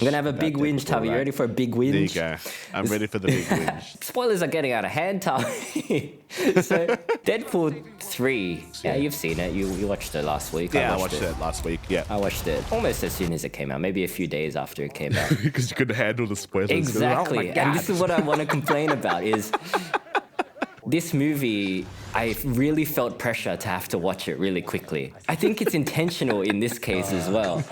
I'm going to have a big whinge, Tubby. You ready for a big whinge? There you go. I'm ready for the big whinge. Spoilers are getting out of hand, Tubby. So, Deadpool 3. Yeah, you've seen it. You watched it last week. Yeah, I watched it last week. Yeah. I watched it almost as soon as it came out. Maybe a few days after it came out. Because you couldn't handle the spoilers. Exactly. Oh my God. And this is what I want to complain about is... This movie, I really felt pressure to have to watch it really quickly. I think it's intentional in this case as well.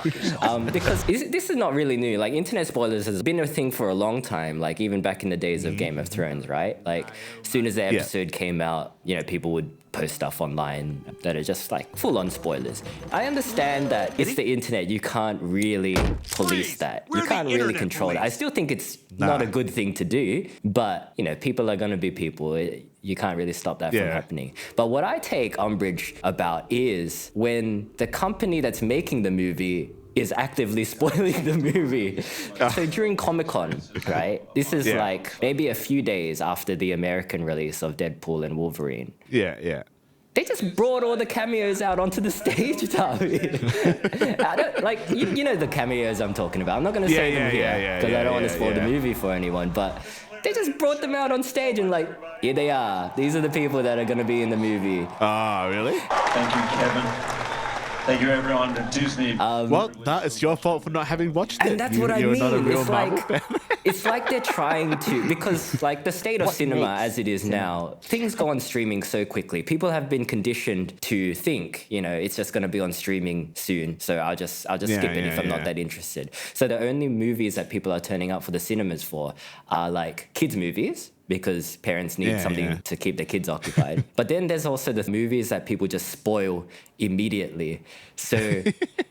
Because this is not really new. Like, internet spoilers has been a thing for a long time, like even back in the days of Game of Thrones, right? Like, as soon as the episode came out, you know, people would post stuff online that are just like full-on spoilers. I understand that it's the internet. You can't really police that. You can't really control it. I still think it's not a good thing to do, but, you know, people are going to be people. You can't really stop that from happening. But what I take umbrage about is when the company that's making the movie is actively spoiling the movie. So during Comic-Con, right? This is like maybe a few days after the American release of Deadpool and Wolverine. Yeah. They just brought all the cameos out onto the stage, Tommy. You know the cameos I'm talking about. I'm not going to say them here because I don't want to spoil the movie for anyone, but they just brought them out on stage and like, here they are. These are the people that are going to be in the movie. Really? Thank you, Kevin. Thank you, everyone at Disney. Well, that is your fault for not having watched it. And that's what I you're mean. Not a real It's like they're trying to, because like the state of cinema as it is now, things go on streaming so quickly. People have been conditioned to think, you know, it's just going to be on streaming soon. So I'll just skip it if I'm not that interested. So the only movies that people are turning up for the cinemas for are like kids movies, because parents need something to keep their kids occupied. But then there's also the movies that people just spoil immediately. So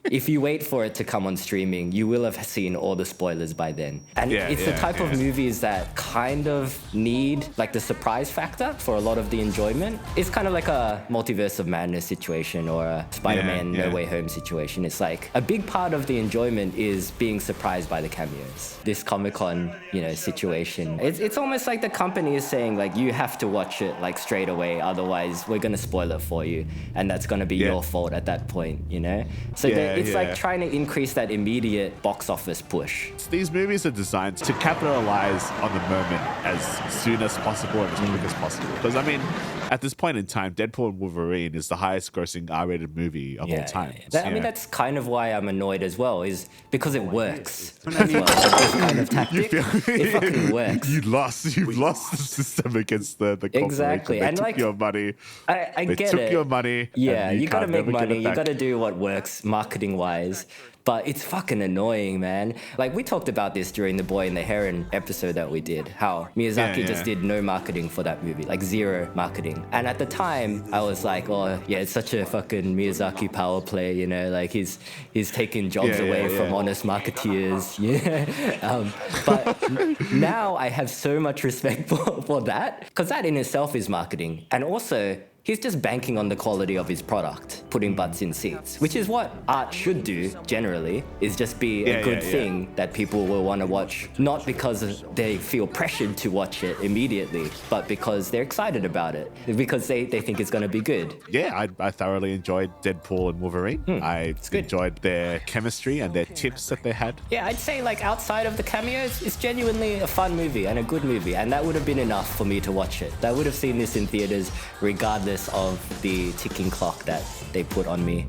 if you wait for it to come on streaming, you will have seen all the spoilers by then. And it's the type of movies that kind of need like the surprise factor for a lot of the enjoyment. It's kind of like a Multiverse of Madness situation or a Spider-Man No Way Home situation. It's like a big part of the enjoyment is being surprised by the cameos. This Comic-Con, you know, situation. It's almost like the company is saying like, you have to watch it like straight away, otherwise we're going to spoil it for you. And that's going to be your fault at that point, you know? So it's like trying to increase that immediate box office push. These movies are designed to capitalize on the moment as soon as possible and as quick as possible. Because, I mean, at this point in time, Deadpool and Wolverine is the highest grossing R-rated movie of all time. I mean, that's kind of why I'm annoyed as well, is because it works as well. This kind of tactic, it fucking works. You've lost the system against the corporation. Exactly. They and took like, your money. I they get took it. your money. Yeah, you got to make money. You got to to do what works marketing-wise. But it's fucking annoying, man. Like, we talked about this during the Boy and the Heron episode that we did, how Miyazaki just did no marketing for that movie, like zero marketing. And at the time, I was like, oh, yeah, it's such a fucking Miyazaki power play, you know, like he's taking jobs away from honest marketeers. But now I have so much respect for that, because that in itself is marketing. And also, he's just banking on the quality of his product, putting butts in seats, which is what art should do generally, is just be a good thing that people will want to watch, not because they feel pressured to watch it immediately, but because they're excited about it, because they think it's going to be good. Yeah, I thoroughly enjoyed Deadpool and Wolverine. I enjoyed their chemistry and their tips that they had. Yeah, I'd say like outside of the cameos, it's genuinely a fun movie and a good movie, and that would have been enough for me to watch it. I would have seen this in theaters regardless of the ticking clock that they put on me.